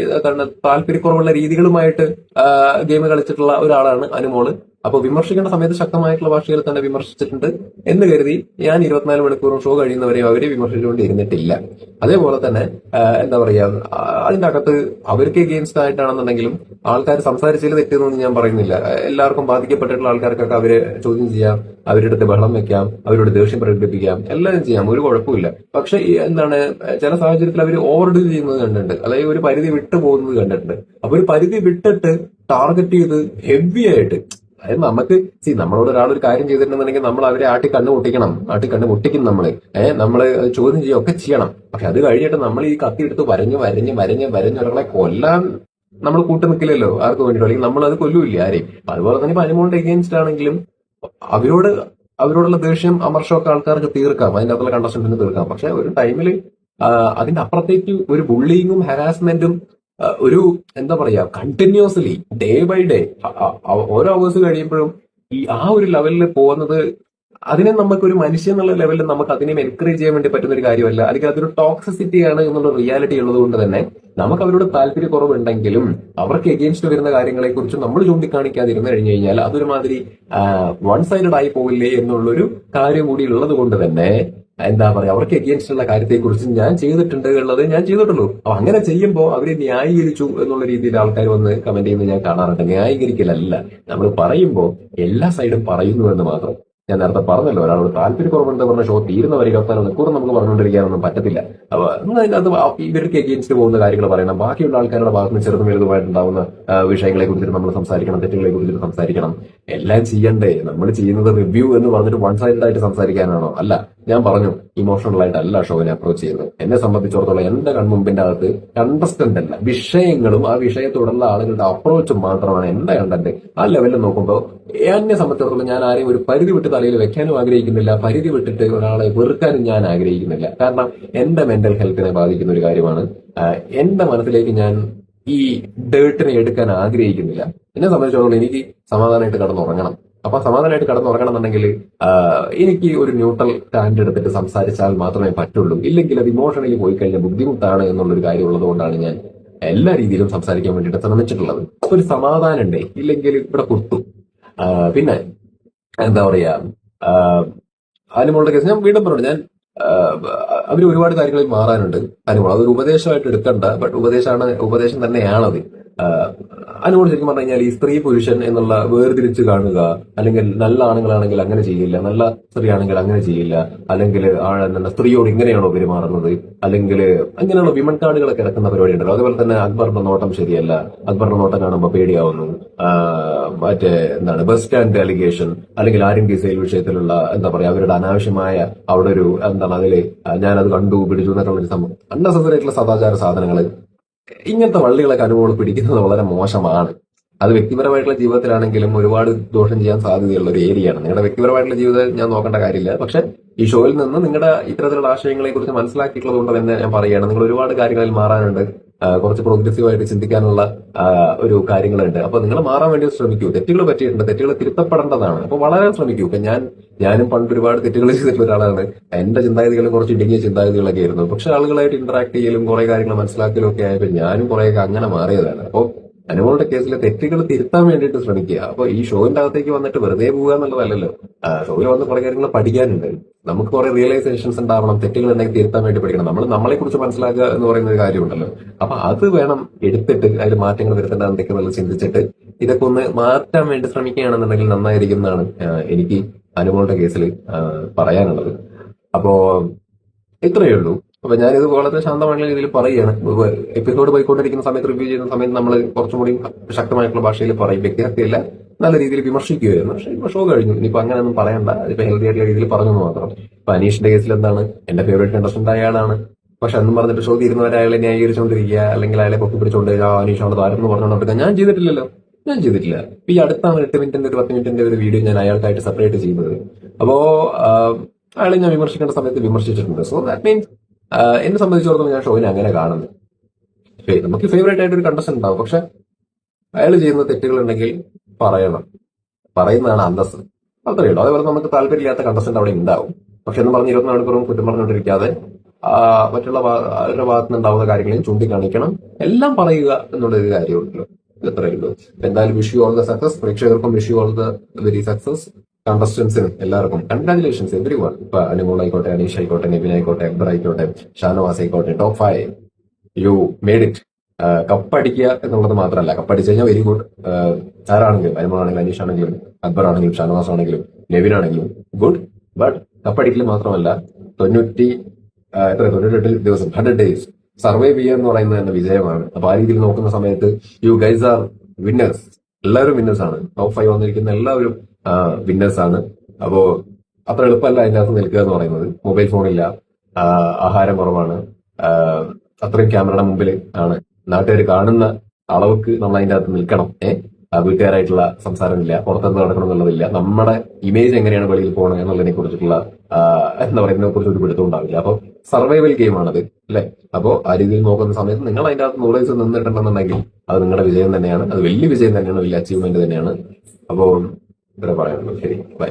താല്പര്യക്കുറവുള്ള രീതികളുമായിട്ട് ഗെയിം കളിച്ചിട്ടുള്ള ഒരാളാണ് അനുമോള്. അപ്പോൾ വിമർശിക്കേണ്ട സമയത്ത് ശക്തമായിട്ടുള്ള ഭാഷയിൽ തന്നെ വിമർശിച്ചിട്ടുണ്ട് എന്ന് കരുതി ഞാൻ 24 മണിക്കൂറും ഷോ കഴിയുന്നവരെ അവരെ വിമർശിച്ചുകൊണ്ട് ഇരുന്നിട്ടില്ല. അതേപോലെ തന്നെ എന്താ പറയാ അതിന്റെ അകത്ത് അവർക്ക് എഗെയിൻസ്റ്റ് ആയിട്ടാണെന്നുണ്ടെങ്കിലും ആൾക്കാർ സംസാരിച്ചതിൽ തെറ്റെന്നൊന്നും ഞാൻ പറയുന്നില്ല. എല്ലാവർക്കും ബാധിക്കപ്പെട്ടിട്ടുള്ള ആൾക്കാർക്കൊക്കെ അവരെ ചോദ്യം ചെയ്യാം, അവരുടെ അടുത്ത് ബഹളം വെക്കാം, അവരോട് ദേഷ്യം പ്രകടിപ്പിക്കാം, എല്ലാം ചെയ്യാം, ഒരു കുഴപ്പമില്ല. പക്ഷെ എന്താണ് ചില സാഹചര്യത്തിൽ അവർ ഓവർഡു ചെയ്യുന്നത് കണ്ടിട്ടുണ്ട്, അതായത് ഒരു പരിധി വിട്ടു പോകുന്നത് കണ്ടിട്ടുണ്ട്. അപ്പൊ ഒരു പരിധി വിട്ടിട്ട് ടാർഗറ്റ് ചെയ്ത് ഹെവി ആയിട്ട് അതായത് നമുക്ക് നമ്മളോട് ഒരാൾ ഒരു കാര്യം ചെയ്തിട്ടുണ്ടെന്നുണ്ടെങ്കിൽ നമ്മൾ അവരെ ആട്ടി കണ്ണ് പൊട്ടിക്കണം, ആട്ടി കണ്ണ് പൊട്ടിക്കും നമ്മള്. നമ്മള് ചോദ്യം ചെയ്യുക ഒക്കെ ചെയ്യണം. പക്ഷെ അത് കഴിഞ്ഞിട്ട് നമ്മൾ ഈ കത്തി എടുത്ത് വരഞ്ഞ് ഒരാളെ കൊല്ലാൻ നമ്മൾ കൂട്ടു നിൽക്കില്ലല്ലോ ആർക്ക് വേണ്ടിയിട്ട്, അല്ലെങ്കിൽ നമ്മൾ അത് കൊല്ലൂല്ലേ ആരെയും. അതുപോലെ തന്നെ ഇപ്പൊ അനുമോളുടെ എഗെയിൻസ്റ്റ് ആണെങ്കിലും അവരോട് അവരോടുള്ള ദേഷ്യം അമർഷമൊക്കെ ആൾക്കാർക്ക് തീർക്കാം, അതിന്റെ അകത്തുള്ള കണ്ടസ്റ്റന്റിന് തീർക്കാം. പക്ഷെ ഒരു ടൈമിൽ അതിന്റെ അപ്പുറത്തേക്ക് ഒരു ബുള്ളിങ്ങും ഹരാസ്മെന്റും ഒരു എന്താ പറയാ കണ്ടിന്യൂസ്ലി ഡേ ബൈ ഡേ ഓരോ അവേഴ്സ് കഴിയുമ്പോഴും ആ ഒരു ലെവലിൽ പോകുന്നത്, അതിനെ നമുക്ക് ഒരു മനുഷ്യൻ എന്നുള്ള ലെവലിൽ നമുക്ക് അതിനെ എൻകറേജ് ചെയ്യാൻ വേണ്ടി പറ്റുന്ന ഒരു കാര്യമല്ല. അല്ലെങ്കിൽ അതൊരു ടോക്സിസിറ്റി ആണ് എന്നുള്ള റിയാലിറ്റി ഉള്ളത് കൊണ്ട് തന്നെ നമുക്ക് അവരോട് താല്പര്യക്കുറവുണ്ടെങ്കിലും അവർക്ക് എഗെയിൻസ്റ്റ് വരുന്ന കാര്യങ്ങളെ കുറിച്ച് നമ്മൾ ചൂണ്ടിക്കാണിക്കാതിരുന്നു കഴിഞ്ഞു കഴിഞ്ഞാൽ അതൊരുമാതിരി വൺ സൈഡഡ് ആയി പോവില്ലേ എന്നുള്ളൊരു കാര്യം കൂടി ഉള്ളത് കൊണ്ട് തന്നെ എന്താ പറയാ അവർക്ക് എഗെയിൻസ്റ്റ് ഉള്ള കാര്യത്തെക്കുറിച്ച് ഞാൻ ചെയ്തിട്ടുണ്ട് ഉള്ളത് ഞാൻ ചെയ്തിട്ടുള്ളൂ. അപ്പൊ അങ്ങനെ ചെയ്യുമ്പോൾ അവരെ ന്യായീകരിച്ചു എന്നുള്ള രീതിയിൽ ആൾക്കാർ വന്ന് കമന്റ് ചെയ്യുന്നത് ഞാൻ കാണാറുണ്ട്. ന്യായീകരിക്കലല്ല, നമ്മൾ പറയുമ്പോൾ എല്ലാ സൈഡും പറയുന്നു എന്ന് മാത്രം. ഞാൻ നേരത്തെ പറഞ്ഞല്ലോ, ഒരാളോട് താല്പര്യക്കുറവുണ്ട് പറഞ്ഞ ഷോ തീരുന്നവരെ 24 മണിക്കൂർ നമുക്ക് പറഞ്ഞുകൊണ്ടിരിക്കാനൊന്നും പറ്റത്തില്ല. അപ്പൊ അത് ഇവർക്ക് എഗെയിൻസ്റ്റ് പോകുന്ന കാര്യങ്ങൾ പറയണം. ബാക്കിയുള്ള ആൾക്കാരുടെ ഭാഗത്ത് നിന്ന് ചെറുതും വലുതുമായിട്ടുണ്ടാവുന്ന വിഷയങ്ങളെ കുറിച്ചിട്ട് നമ്മൾ സംസാരിക്കണം, തെറ്റുകളെ കുറിച്ചിട്ട് സംസാരിക്കണം. എല്ലാം ചെയ്യണ്ടേ? നമ്മൾ ചെയ്യുന്നത് റിവ്യൂ എന്ന് പറഞ്ഞിട്ട് വൺ സൈഡഡ് ആയിട്ട് സംസാരിക്കാനാണോ? അല്ല, ഞാൻ പറഞ്ഞു ഇമോഷണൽ ആയിട്ടല്ല ഷോവിനെ അപ്രോച്ച് ചെയ്യുന്നത്. എന്നെ സംബന്ധിച്ചിടത്തോളം എന്റെ കൺമുമ്പിന്റെ അകത്ത് കണ്ടസ്റ്റന്റ് അല്ല, വിഷയങ്ങളും ആ വിഷയത്തോടുള്ള ആളുകളുടെ അപ്രോച്ചും മാത്രമാണ് എന്റെ കണ്ടന്റ്. ആ ലെവലിൽ നോക്കുമ്പോൾ എന്നെ സംബന്ധിച്ചിടത്തോളം ഞാൻ ആരെയും ഒരു പരിധി വിട്ട് തലയിൽ വെക്കാനും ആഗ്രഹിക്കുന്നില്ല, പരിധി വിട്ടിട്ട് ഒരാളെ വെറുക്കാനും ഞാൻ ആഗ്രഹിക്കുന്നില്ല. കാരണം എന്റെ മെന്റൽ ഹെൽത്തിനെ ബാധിക്കുന്ന ഒരു കാര്യമാണ്. എന്റെ മനസ്സിലേക്ക് ഞാൻ ഈ ഡേർട്ടിനെ എടുക്കാൻ ആഗ്രഹിക്കുന്നില്ല. എന്നെ സംബന്ധിച്ചിടത്തോളം എനിക്ക് സമാധാനമായിട്ട് കടന്നുറങ്ങണം. അപ്പൊ സമാധാനമായിട്ട് കടന്നുറങ്ങണം എന്നുണ്ടെങ്കിൽ എനിക്ക് ഒരു ന്യൂട്രൽ സ്റ്റാൻഡ് എടുത്തിട്ട് സംസാരിച്ചാൽ മാത്രമേ പറ്റുള്ളൂ. ഇല്ലെങ്കിൽ അത് ഇമോഷണലി പോയി കഴിഞ്ഞാൽ ബുദ്ധിമുട്ടാണ് എന്നുള്ളൊരു കാര്യം ഉള്ളത് കൊണ്ടാണ് ഞാൻ എല്ലാ രീതിയിലും സംസാരിക്കാൻ വേണ്ടിയിട്ട് ശ്രമിച്ചിട്ടുള്ളത്. ഒരു സമാധാനം ഉണ്ടേ, ഇല്ലെങ്കിൽ ഇവിടെ കുത്തും. പിന്നെ എന്താ പറയാ അനുമോളുടെ കേസ് ഞാൻ വീണ്ടും പറഞ്ഞു, ഞാൻ അവർ ഒരുപാട് കാര്യങ്ങളിൽ മാറാനുണ്ട്. അനുമോൾ അതൊരു ഉപദേശമായിട്ട് എടുക്കണ്ട, ബട്ട് ഉപദേശം തന്നെയാണത്. അനുമോൾ ശരിക്കും പറഞ്ഞു കഴിഞ്ഞാൽ ഈ സ്ത്രീ പുരുഷൻ എന്നുള്ള വേർതിരിച്ച് കാണുക, അല്ലെങ്കിൽ നല്ല ആണുങ്ങളാണെങ്കിൽ അങ്ങനെ ചെയ്യില്ല, നല്ല സ്ത്രീ ആണെങ്കിൽ അങ്ങനെ ചെയ്യില്ല, അല്ലെങ്കിൽ സ്ത്രീയോട് ഇങ്ങനെയാണോ പെരുമാറുന്നത്, അല്ലെങ്കിൽ അങ്ങനെയുള്ള വിമൻ കാർഡുകളൊക്കെ ഇറക്കുന്ന പരിപാടി ഉണ്ടല്ലോ. അതുപോലെ തന്നെ അക്ബറിന്റെ നോട്ടം ശരിയല്ല, അക്ബറിന്റെ നോട്ടം കാണുമ്പോൾ പേടിയാവുന്നു, മറ്റേ ബസ് സ്റ്റാൻഡ് അലിഗേഷൻ, അല്ലെങ്കിൽ ആര്യൻ സെയിൽ വിഷയത്തിലുള്ള എന്താ പറയാ അവരുടെ അനാവശ്യമായ അവിടെ ഒരു അതില് ഞാനത് കണ്ടു പിടിച്ചു എന്നൊക്കെ ഒരു സംഭവം, അൺനെസസറി ആയിട്ടുള്ള സദാചാര സാധനങ്ങൾ, ഇങ്ങനത്തെ വള്ളികളൊക്കെ അനുഭവം പിടിക്കുന്നത് വളരെ മോശമാണ്. അത് വ്യക്തിപരമായിട്ടുള്ള ജീവിതത്തിലാണെങ്കിലും ഒരുപാട് ദോഷം ചെയ്യാൻ സാധ്യതയുള്ള ഒരു ഏരിയയാണ്. നിങ്ങളുടെ വ്യക്തിപരമായിട്ടുള്ള ജീവിതം ഞാൻ നോക്കേണ്ട കാര്യമില്ല. പക്ഷെ ഈ ഷോയിൽ നിന്ന് നിങ്ങളുടെ ഇത്തരത്തിലുള്ള ആശയങ്ങളെ കുറിച്ച് മനസ്സിലാക്കിയിട്ടുള്ളത് കൊണ്ട് തന്നെ ഞാൻ പറയുകയാണ്, നിങ്ങൾ ഒരുപാട് കാര്യങ്ങളിൽ മാറാനുണ്ട്, കുറച്ച് പ്രോഗ്രസീവായിട്ട് ചിന്തിക്കാനുള്ള ഒരു കാര്യങ്ങളുണ്ട്. അപ്പൊ നിങ്ങൾ മാറാൻ വേണ്ടി ശ്രമിക്കൂ. തെറ്റുകൾ പറ്റിയിട്ടുണ്ട്, തെറ്റുകൾ തിരുത്തപ്പെടേണ്ടതാണ്. അപ്പൊ വളരെ ശ്രമിക്കൂ. ഇപ്പൊ ഞാനും പണ്ട് ഒരുപാട് തെറ്റുകൾ ചെയ്തിട്ടുള്ള ഒരാളാണ്. എന്റെ ചിന്താഗതികളും കുറച്ച് ഇടുങ്ങിയ ചിന്താഗതികളൊക്കെ ആയിരുന്നു. പക്ഷെ ആളുകളായിട്ട് ഇന്ററാക്ട് ചെയ്യലും കുറെ കാര്യങ്ങൾ മനസ്സിലാക്കലും ഒക്കെ ആയപ്പോൾ ഞാനും കുറെയൊക്കെ അങ്ങനെ മാറിയതാണ്. അപ്പോൾ അനുമോളുടെ കേസിലെ തെറ്റുകൾ തിരുത്താൻ വേണ്ടിയിട്ട് ശ്രമിക്കുക. അപ്പൊ ഈ ഷോയിന്റെ അകത്തേക്ക് വന്നിട്ട് വെറുതെ പോവുക എന്നുള്ളതല്ലല്ലോ. ഷോയിൽ വന്ന് കുറെ കാര്യങ്ങൾ പഠിക്കാനുണ്ട്. നമുക്ക് കുറെ റിയലൈസേഷൻസ് ഉണ്ടാവണം. തെറ്റുകൾ ഉണ്ടെങ്കിൽ തിരുത്താൻ വേണ്ടി പഠിക്കണം. നമ്മൾ നമ്മളെ കുറിച്ച് മനസ്സിലാക്കുക എന്ന് പറയുന്ന ഒരു കാര്യമുണ്ടല്ലോ. അപ്പൊ അത് വേണം എടുത്തിട്ട് അതിൽ മാറ്റങ്ങൾ വരുത്തേണ്ട എന്തൊക്കെയാണെന്നുള്ളത് ചിന്തിച്ചിട്ട് ഇതൊക്കെ ഒന്ന് മാറ്റാൻ വേണ്ടി ശ്രമിക്കുകയാണെന്നുണ്ടെങ്കിൽ നന്നായിരിക്കും എന്നാണ് എനിക്ക് അനുമോളുടെ കേസിൽ പറയാനുള്ളത്. അപ്പോ ഇത്രയേ ഉള്ളൂ. അപ്പൊ ഞാനിത് വളരെ ശാന്തമായിട്ടുള്ള രീതിയിൽ പറയുകയാണ്. എപ്പിസോഡ് പോയിക്കൊണ്ടിരിക്കുന്ന സമയത്ത്, റിവ്യൂ ചെയ്യുന്ന സമയത്ത് നമ്മൾ കുറച്ചും കൂടി ശക്തമായിട്ടുള്ള ഭാഷയിൽ പറയും. വ്യക്തിഹത്യയല്ല, നല്ല രീതിയിൽ വിമർശിക്കുകയായിരുന്നു. പക്ഷെ ഇപ്പൊ ഷോ കഴിഞ്ഞു, ഇനിയിപ്പോ അങ്ങനെയൊന്നും പറയണ്ട. ഇപ്പൊ ഹെൽത്തി ആയിട്ടുള്ള രീതിയിൽ പറഞ്ഞു മാത്രം. ഇപ്പൊ അനീഷിന്റെ കേസിൽ എന്താണ്, എന്റെ ഫേവറേറ്റ് കണ്ടസ്റ്റന്റ് അയാളാണ്. പക്ഷെ അന്നും പറഞ്ഞിട്ട് ഷോ തീരുന്നവരെ അയാളെ ന്യായീകരിച്ചുകൊണ്ടിരിക്കുക, അല്ലെങ്കിൽ അയാളെ പൊക്കി പിടിച്ചുകൊണ്ട് അനീഷാണ് താരം എന്ന് പറഞ്ഞുകൊണ്ടിരിക്കുക. ഞാൻ ചെയ്തിട്ടില്ലല്ലോ. ഈ അടുത്താണ് 8 മിനിറ്റിന്റെ ഒരു 10 മിനിറ്റിന്റെ ഒരു വീഡിയോ ഞാൻ അയാൾക്കായിട്ട് സെപ്പറേറ്റ് ചെയ്യുന്നത്. അപ്പോ അയാളെ ഞാൻ വിമർശിക്കേണ്ട സമയത്ത് വിമർശിച്ചിട്ടുണ്ട്. സോ ദാറ്റ് മീൻസ് എന്നെ സംബന്ധിച്ചിടത്തോളം ഞാൻ ഷോയിനെ അങ്ങനെ കാണുന്നത്. നമുക്ക് ഫേവറേറ്റ് ആയിട്ട് ഒരു കണ്ടസ്റ്റന്റ് ഉണ്ടാവും, പക്ഷെ അയാൾ ചെയ്യുന്ന തെറ്റുകൾ ഉണ്ടെങ്കിൽ പറയുന്നതാണ് അന്തസ്. അത്രയേ ഉള്ളൂ. അതേപോലെ നമുക്ക് താല്പര്യമില്ലാത്ത കണ്ടസ്റ്റന്റ് അവിടെ ഉണ്ടാവും. പക്ഷെ എന്ന് പറഞ്ഞ് 24 മണിക്കൂറും കുറ്റം പറഞ്ഞുകൊണ്ടിരിക്കാതെ മറ്റുള്ള അവരുടെ ഭാഗത്ത് നിന്നുണ്ടാവുന്ന കാര്യങ്ങളെയും ചൂണ്ടിക്കാണിക്കണം. എല്ലാം പറയുക എന്നുള്ളൊരു കാര്യമുണ്ടല്ലോ. ഇത്രയേ ഉള്ളൂ. എന്തായാലും wish you all the success. പ്രേക്ഷകർക്കും wish you all the very success. കണ്ടസ്റ്റൻസിനും എല്ലാവർക്കും കൺഗ്രാജുലേഷൻസ് എവരി വൺ. ഇപ്പൊ അനുമോൾ ആയിക്കോട്ടെ, അനീഷ് ആയിക്കോട്ടെ, നിവിൻ ആയിക്കോട്ടെ, അക്ബർ ആയിക്കോട്ടെ, ഷാനവാസ് ആയിക്കോട്ടെ, ടോപ്പ് 5 യു മേഡ് ഇറ്റ്. കപ്പടിക്കുക എന്നുള്ളത് മാത്രമല്ല, കപ്പടിച്ചു കഴിഞ്ഞാൽ വെരി ഗുഡ്. ആരാണെങ്കിലും, അനുമോൾ ആണെങ്കിലും, അനീഷ് ആണെങ്കിലും, അക്ബർ ആണെങ്കിലും, ഷാനവാസ് ആണെങ്കിലും, നെവിൻ ആണെങ്കിലും ഗുഡ്. ബട്ട് കപ്പടിക്കൽ മാത്രമല്ല 98 ദിവസം 100 ഡേയ്സ് സർവൈവ് ചെയ്യുക എന്ന് പറയുന്നത് തന്നെ വിജയമാണ്. അപ്പൊ ആ രീതിയിൽ നോക്കുന്ന സമയത്ത് യു ഗൈസ് ആർ വിന്നേഴ്സ്. എല്ലാവരും വിന്നേഴ്സ് ആണ്. ടോപ്പ് 5 വന്നിരിക്കുന്ന എല്ലാവരും വിന്നേഴ്സ് ആണ്. അപ്പോ അത്ര എളുപ്പമല്ല അതിന്റെ അകത്ത് നിൽക്കുക എന്ന് പറയുന്നത്. മൊബൈൽ ഫോണില്ല, ആഹാരം കുറവാണ്, ആ, അത്രയും ക്യാമറയുടെ മുമ്പിൽ ആണ്. നാട്ടുകാർ കാണുന്ന അളവുക്ക് നമ്മൾ അതിന്റെ അകത്ത് നിൽക്കണം. വീട്ടുകാരായിട്ടുള്ള സംസാരമില്ല, പുറത്തെന്ത് നടക്കണം എന്നുള്ളതില്ല, നമ്മുടെ ഇമേജ് എങ്ങനെയാണ് വെളിയിൽ പോകണം എന്നുള്ളതിനെ കുറിച്ചിട്ടുള്ള എന്താ പറയുന്നതിനെ കുറിച്ച് ഒരു പിടുത്തം ഉണ്ടാവില്ല. അപ്പൊ സർവൈവൽ ഗെയിമാണത്, അല്ലെ? അപ്പോ ആ രീതിയിൽ നോക്കുന്ന സമയത്ത് നിങ്ങൾ അതിന്റെ അകത്ത് 100 ദിവസം നിന്നിട്ടുണ്ടെന്നുണ്ടെങ്കിൽ അത് നിങ്ങളുടെ വിജയം തന്നെയാണ്. അത് വലിയ വിജയം തന്നെയാണ്, വലിയ അച്ചീവ്മെന്റ് തന്നെയാണ്. അപ്പോ ഇത്ര പറയാനുള്ളൂ. ശരി, ബൈ.